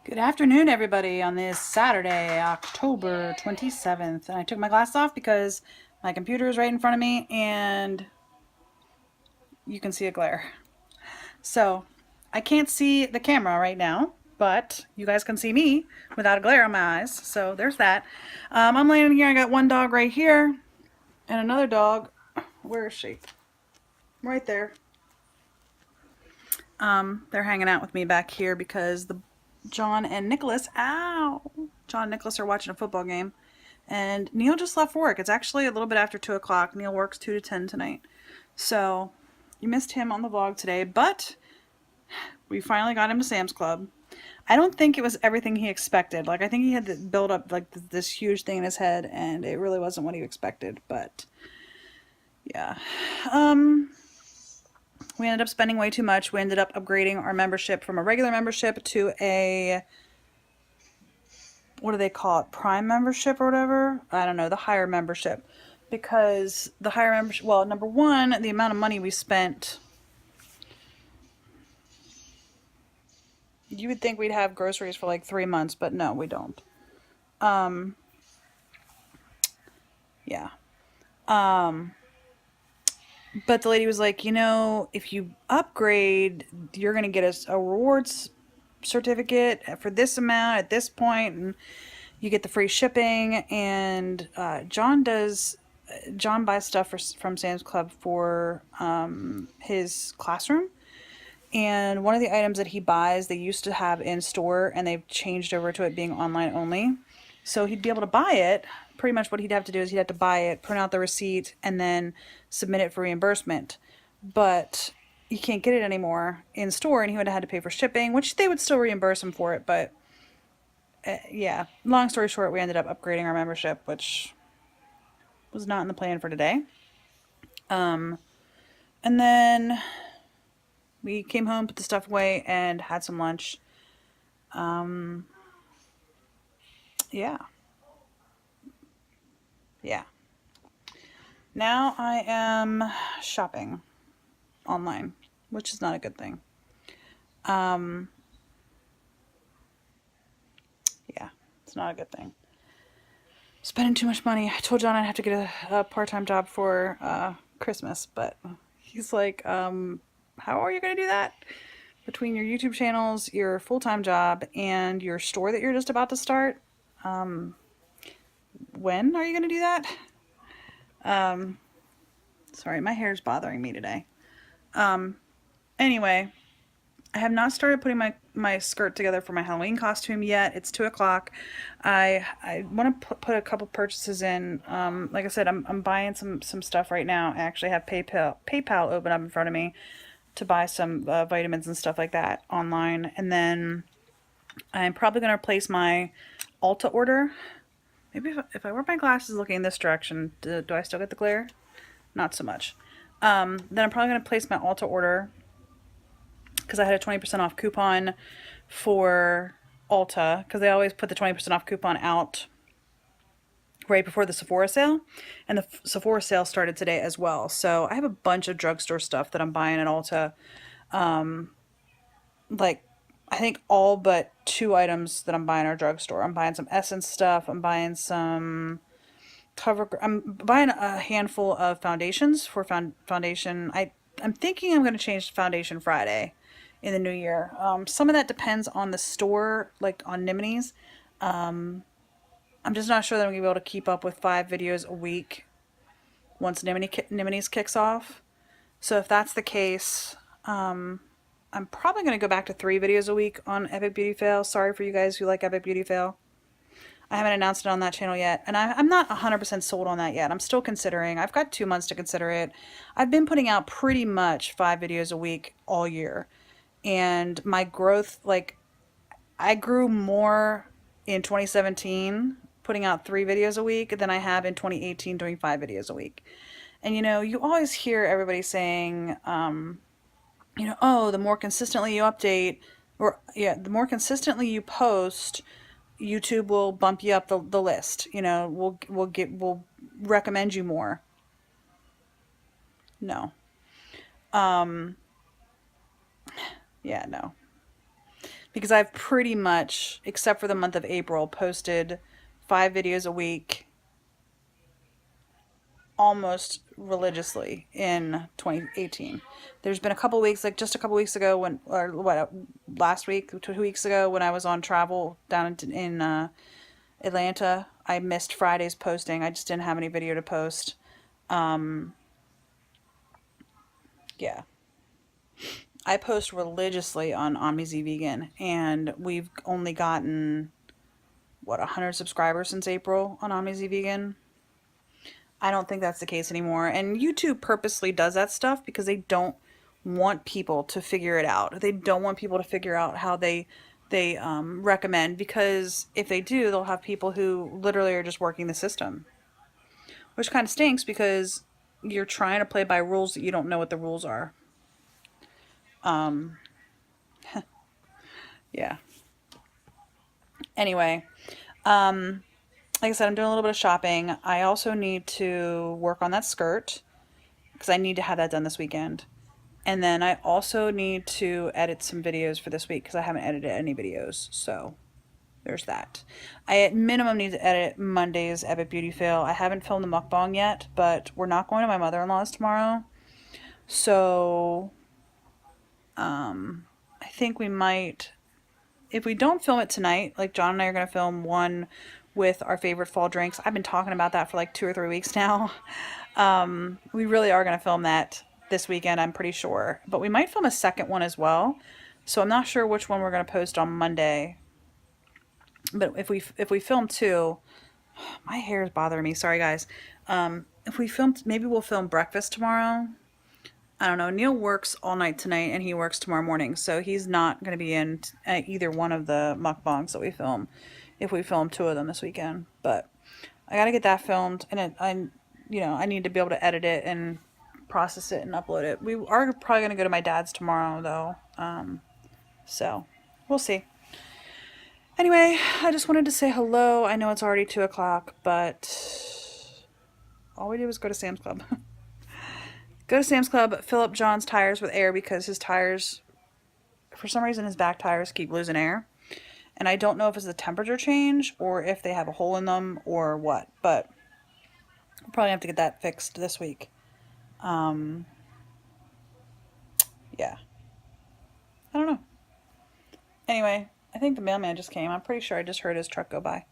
Good afternoon, everybody, on this Saturday, October 27th. And I took my glasses off because my computer is right in front of me and you can see a glare. So I can't see the camera right now, but you guys can see me without a glare on my eyes. So there's that. I'm laying here. I got one dog right here and another dog. Where is she? Right there. They're hanging out with me back here because John and Nicholas, ow! John and Nicholas are watching a football game. And Neil just left for work. It's actually a little bit after 2 o'clock. Neil works 2 to 10 tonight. So you missed him on the vlog today, but we finally got him to Sam's Club. I don't think it was everything he expected. Like, I think he had to build up like this huge thing in his head, and it really wasn't what he expected. But yeah, we ended up spending way too much. We ended up upgrading our membership from a regular membership to a, what do they call it, Prime membership or whatever? I don't know, the higher membership. Because the higher membership, well, number one, the amount of money we spent, you would think we'd have groceries for like 3 months, but no, we don't. Yeah. But the lady was like, if you upgrade, you're going to get us a rewards certificate for this amount at this point, and you get the free shipping. And John buys stuff from Sam's Club for his classroom. And one of the items that he buys, they used to have in store, and they've changed over to it being online only. So he'd be able to buy it. Pretty much what he'd have to do is he'd have to buy it, print out the receipt, and then submit it for reimbursement. But you can't get it anymore in store, and he would have had to pay for shipping, which they would still reimburse him for it. But yeah, long story short, we ended up upgrading our membership, which was not in the plan for today. And then we came home, put the stuff away, and had some lunch. Yeah. Yeah. Now I am shopping online, which is not a good thing. Yeah, it's not a good thing. Spending too much money. I told John I'd have to get a part-time job for Christmas, but he's like, how are you going to do that? Between your YouTube channels, your full-time job, and your store that you're just about to start, when are you going to do that? Sorry, my hair's bothering me today. Anyway, I have not started putting my skirt together for my Halloween costume yet. It's 2 o'clock. I want to put a couple purchases in. Like I said, I'm buying some stuff right now. I actually have PayPal open up in front of me to buy some vitamins and stuff like that online. And then I'm probably going to replace my Ulta order. Maybe if I wear my glasses looking in this direction, do I still get the glare? Not so much. Then I'm probably going to place my Ulta order because I had a 20% off coupon for Ulta, because they always put the 20% off coupon out right before the Sephora sale, and the Sephora sale started today as well. So I have a bunch of drugstore stuff that I'm buying at Ulta. Like, I think all but 2 items that I'm buying are drugstore. I'm buying some Essence stuff. I'm buying some I'm buying a handful of foundations for foundation. I'm thinking I'm going to change to Foundation Friday in the new year. Some of that depends on the store, like on Niminy's. I'm just not sure that I'm going to be able to keep up with 5 videos a week once Niminy's kicks off. So if that's the case, I'm probably going to go back to 3 videos a week on Epic Beauty Fail. Sorry for you guys who like Epic Beauty Fail. I haven't announced it on that channel yet, and I'm not 100% sold on that yet. I'm still considering. I've got 2 months to consider it. I've been putting out pretty much 5 videos a week all year, and my growth, like, I grew more in 2017 putting out 3 videos a week than I have in 2018 doing 5 videos a week. And you always hear everybody saying, oh, the more consistently you update, or yeah, the more consistently you post, YouTube will bump you up the list. We'll recommend you more. No. Yeah, no. because I've pretty much, except for the month of April, posted 5 videos a week almost religiously in 2018. There's been a couple weeks, like just a couple weeks ago when, or what, last week, 2 weeks ago when I was on travel down in Atlanta, I missed Friday's posting. I just didn't have any video to post. Um, yeah. I post religiously on OmniZ Vegan, and we've only gotten, what, 100 subscribers since April on OmniZ Vegan. I don't think that's the case anymore. And YouTube purposely does that stuff because they don't want people to figure it out. They don't want people to figure out how they recommend, because if they do, they'll have people who literally are just working the system, which kind of stinks because you're trying to play by rules that you don't know what the rules are. Um, yeah. Anyway, like I said, I'm doing a little bit of shopping. I also need to work on that skirt because I need to have that done this weekend. And then I also need to edit some videos for this week because I haven't edited any videos. So there's that. I at minimum need to edit Monday's Epic Beauty Fail. I haven't filmed the mukbang yet, but we're not going to my mother-in-law's tomorrow. So I think we might, if we don't film it tonight, like John and I are going to film one with our favorite fall drinks. I've been talking about that for like 2 or 3 weeks now. We really are going to film that this weekend, I'm pretty sure. But we might film a second one as well. So I'm not sure which one we're going to post on Monday. But if we film two, my hair is bothering me. Sorry, guys. If we film, maybe we'll film breakfast tomorrow. I don't know. Neil works all night tonight and he works tomorrow morning, so he's not going to be in either one of the mukbangs that we film if we film two of them this weekend. But I got to get that filmed, and I need to be able to edit it and process it and upload it. We are probably going to go to my dad's tomorrow, though. So we'll see. Anyway, I just wanted to say hello. I know it's already 2 o'clock, but all we did was go to Sam's Club. Go to Sam's Club, fill up John's tires with air because his tires, for some reason, his back tires keep losing air. And I don't know if it's a temperature change or if they have a hole in them or what, but we'll probably have to get that fixed this week. Yeah. I don't know. Anyway, I think the mailman just came. I'm pretty sure I just heard his truck go by.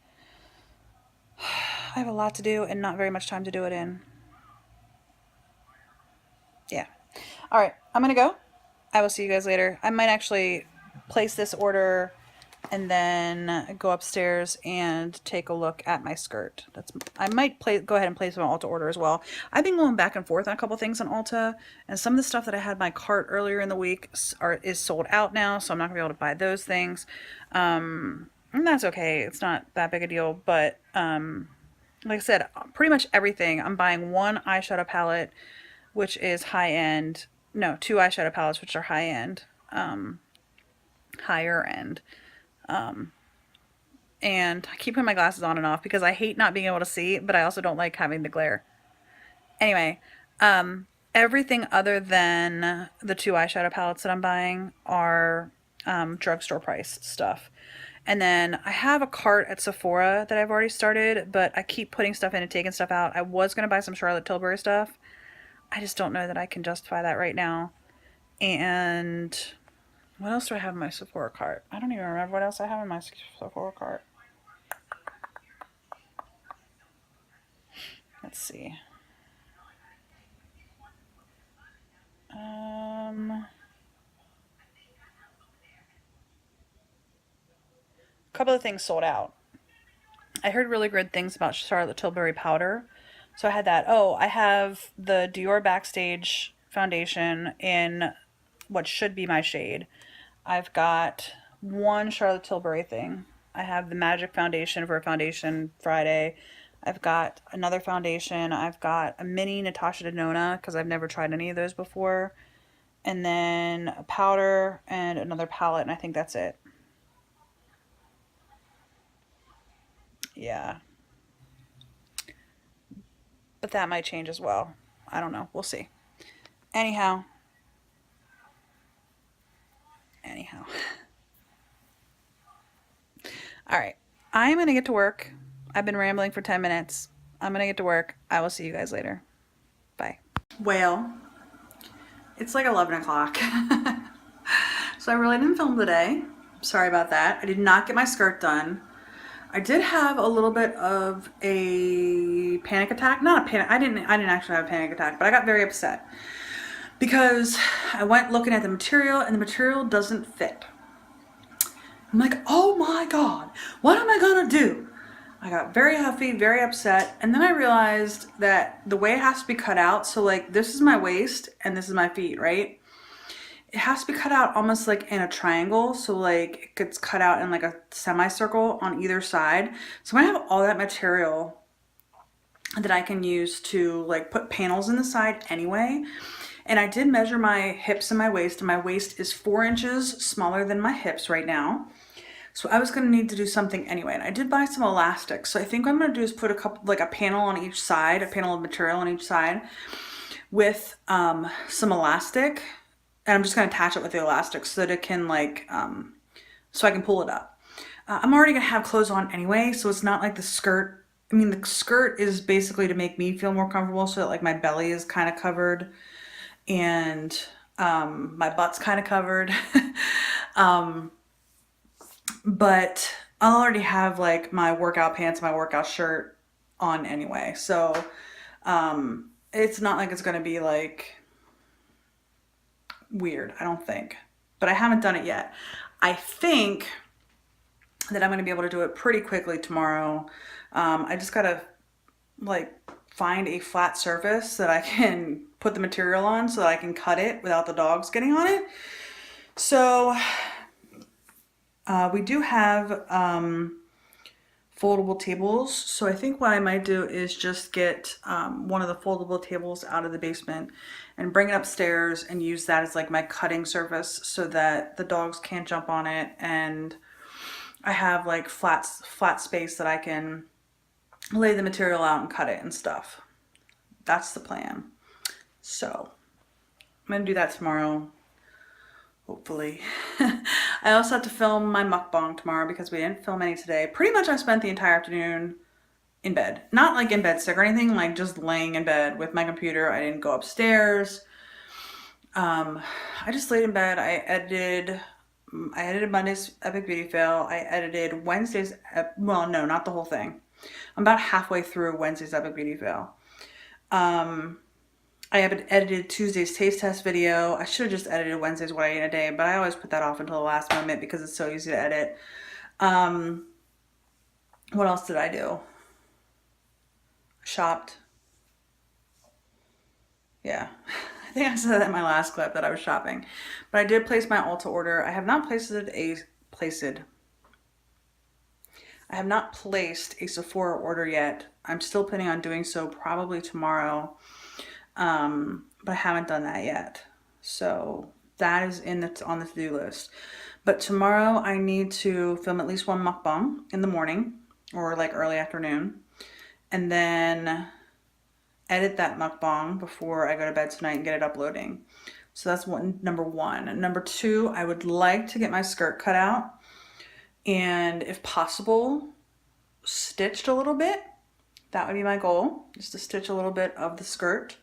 I have a lot to do and not very much time to do it in. Yeah. All right, I'm gonna go. I will see you guys later. I might actually place this order and then go upstairs and take a look at my skirt. I might go ahead and place my Ulta order as well. I've been going back and forth on a couple things on Ulta, and some of the stuff that I had in my cart earlier in the week is sold out now, so I'm not gonna be able to buy those things. And that's okay. It's not that big a deal, but like I said, pretty much everything. I'm buying one eyeshadow palette, which is high end. No, two eyeshadow palettes, which are high end, higher end. And I keep putting my glasses on and off because I hate not being able to see, but I also don't like having the glare. Anyway, everything other than the two eyeshadow palettes that I'm buying are drugstore price stuff. And then I have a cart at Sephora that I've already started, but I keep putting stuff in and taking stuff out. I was going to buy some Charlotte Tilbury stuff. I just don't know that I can justify that right now. And what else do I have in my Sephora cart? I don't even remember what else I have in my Sephora cart. Let's see. A couple of things sold out. I heard really good things about Charlotte Tilbury powder, so I had that. Oh, I have the Dior Backstage foundation in what should be my shade. I've got one Charlotte Tilbury thing. I have the Magic Foundation for Foundation Friday. I've got another foundation. I've got a mini Natasha Denona because I've never tried any of those before. And then a powder and another palette, and I think that's it. Yeah. But that might change as well. I don't know. We'll see. Anyhow. All right. I'm going to get to work. I've been rambling for 10 minutes. I'm going to get to work. I will see you guys later. Bye. Well, it's like 11 o'clock. So I really didn't film today. Sorry about that. I did not get my skirt done. I did have a little bit of a panic attack. Not a panic. I didn't actually have a panic attack, but I got very upset because I went looking at the material and the material doesn't fit. I'm like, oh my God, what am I gonna do? I got very huffy, very upset, and then I realized that the way it has to be cut out, so like this is my waist and this is my feet, right? It has to be cut out almost like in a triangle, so like it gets cut out in like a semicircle on either side. So I have all that material that I can use to like put panels in the side anyway. And I did measure my hips and my waist is 4 inches smaller than my hips right now. So I was going to need to do something anyway, and I did buy some elastic. So I think what I'm going to do is put like a panel on each side, a panel of material on each side with some elastic, and I'm just going to attach it with the elastic so that it can like, so I can pull it up. I'm already going to have clothes on anyway, so it's not like the skirt. I mean, the skirt is basically to make me feel more comfortable so that like my belly is kind of covered and my butt's kind of covered. But I'll already have like my workout pants, my workout shirt on anyway. So it's not like it's going to be like weird, I don't think. But I haven't done it yet. I think that I'm going to be able to do it pretty quickly tomorrow. I just got to like find a flat surface that I can put the material on so that I can cut it without the dogs getting on it. So we do have foldable tables. So I think what I might do is just get one of the foldable tables out of the basement and bring it upstairs and use that as like my cutting surface so that the dogs can't jump on it, and I have like flat space that I can lay the material out and cut it and stuff. That's the plan. So I'm gonna do that tomorrow, hopefully. I also have to film my mukbang tomorrow because we didn't film any today. Pretty much I spent the entire afternoon in bed. Not like in bed sick or anything, like just laying in bed with my computer. I didn't go upstairs. I just laid in bed. I edited Monday's Epic Beauty Fail. I edited Wednesday's, well, no, not the whole thing. I'm about halfway through Wednesday's Epic Beauty Fail. I haven't edited Tuesday's taste test video. I should have just edited Wednesday's what I ate in a day, but I always put that off until the last moment because it's so easy to edit. What else did I do? Shopped. Yeah. I think I said that in my last clip that I was shopping. But I did place my Ulta order. I have not placed a Sephora order yet. I'm still planning on doing so probably tomorrow. But I haven't done that yet. So that is on the to-do list. But tomorrow I need to film at least one mukbang in the morning or like early afternoon. And then edit that mukbang before I go to bed tonight and get it uploading. So that's number one. Number two, I would like to get my skirt cut out and if possible, stitched a little bit. That would be my goal, just to stitch a little bit of the skirt.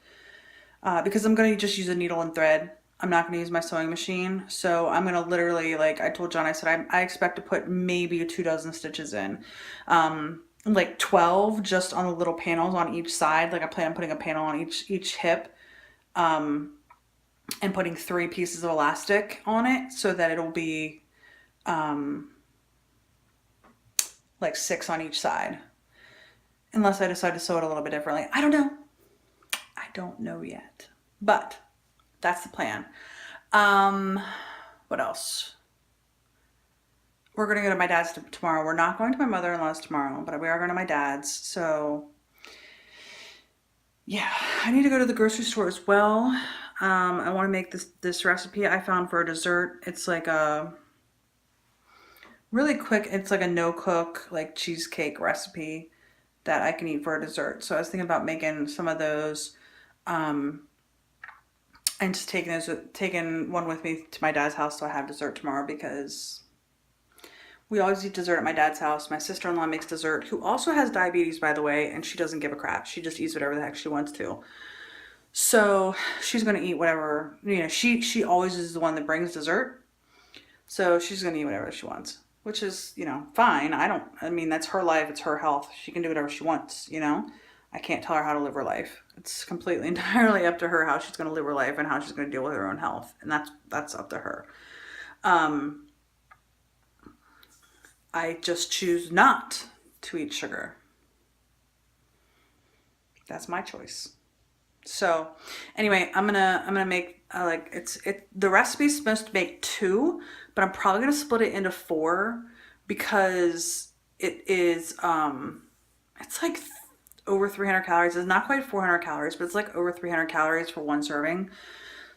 Because I'm going to just use a needle and thread. I'm not going to use my sewing machine. So I'm going to literally, like I told John, I said, I expect to put maybe 24 stitches in. Like 12 just on the little panels on each side. Like I plan on putting a panel on each hip. And putting 3 pieces of elastic on it so that it'll be like 6 on each side. Unless I decide to sew it a little bit differently. I don't know. I don't know yet. But that's the plan. What else? We're going to go to my dad's tomorrow. We're not going to my mother-in-law's tomorrow, but we are going to my dad's. So yeah, I need to go to the grocery store as well. I want to make this recipe I found for a dessert. It's like a really quick, it's like a no-cook, like cheesecake recipe that I can eat for a dessert. So I was thinking about making some of those, and just taking one with me to my dad's house so I have dessert tomorrow because We always eat dessert at my dad's house. My sister-in-law makes dessert, who also has diabetes, by the way, and she doesn't give a crap. She just eats whatever the heck she wants to. So she's gonna eat whatever, she always is the one that brings dessert. So she's gonna eat whatever she wants, which is, fine. I mean, that's her life, it's her health. She can do whatever she wants. I can't tell her how to live her life. It's completely entirely up to her how she's gonna live her life and how she's gonna deal with her own health. And that's up to her. I just choose not to eat sugar. That's my choice. So anyway, I'm gonna make the recipe's supposed to make 2, but I'm probably gonna split it into 4, because it is it's like over 300 calories. It's not quite 400 calories, but it's like over 300 calories for one serving.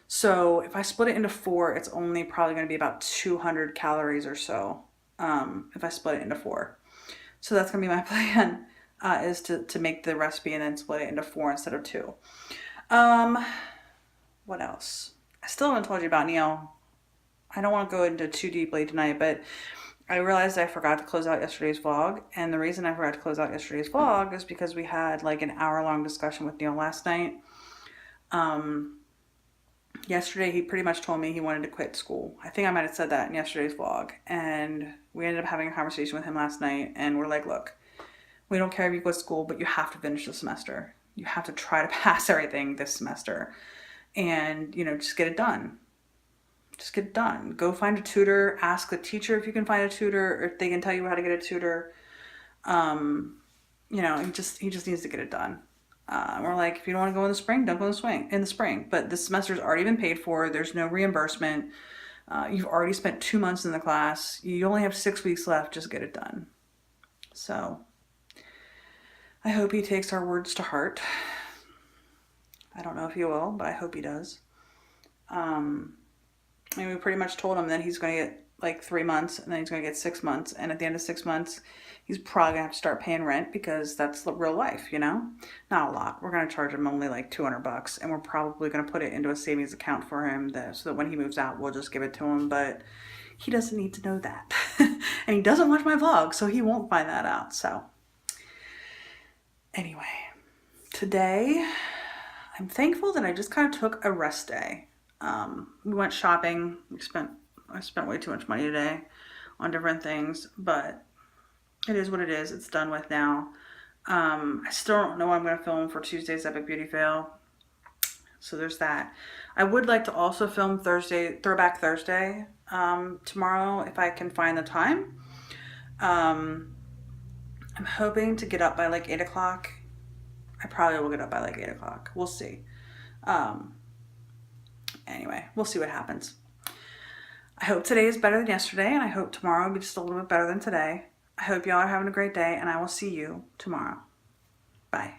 So if I split it into 4, it's only probably going to be about 200 calories or so, if I split it into 4. So that's going to be my plan, is to make the recipe and then split it into 4 instead of 2. What else? I still haven't told you about Neil. I don't want to go into too deeply tonight, but I realized I forgot to close out yesterday's vlog. And the reason I forgot to close out yesterday's vlog is because we had like an hour-long discussion with Neil last night. Yesterday, he pretty much told me he wanted to quit school. I think I might have said that in yesterday's vlog. And we ended up having a conversation with him last night. And we're like, look, we don't care if you quit school, but you have to finish the semester. You have to try to pass everything this semester. And, just get it done. Just get it done. Go find a tutor. Ask the teacher if you can find a tutor, or if they can tell you how to get a tutor. He just needs to get it done. We're like, if you don't want to go in the spring, don't go in the spring. But this semester's already been paid for. There's no reimbursement. You've already spent 2 months in the class. You only have 6 weeks left. Just get it done. So I hope he takes our words to heart. I don't know if he will, but I hope he does. And we pretty much told him that he's going to get like 3 months, and then he's going to get 6 months. And at the end of 6 months, he's probably going to have to start paying rent, because that's the real life, Not a lot. We're going to charge him only like $200, and we're probably going to put it into a savings account for him so that when he moves out, we'll just give it to him. But he doesn't need to know that. And he doesn't watch my vlog, so he won't find that out. So anyway, today I'm thankful that I just kind of took a rest day. We went shopping. I spent way too much money today on different things, but it is what it is. It's done with now. I still don't know what I'm going to film for Tuesday's Epic Beauty Fail. So there's that. I would like to also film Throwback Thursday, tomorrow, if I can find the time. I'm hoping to get up by like 8 o'clock. I probably will get up by like 8 o'clock. We'll see. Anyway, we'll see what happens. I hope today is better than yesterday, and I hope tomorrow will be just a little bit better than today. I hope y'all are having a great day, and I will see you tomorrow. Bye.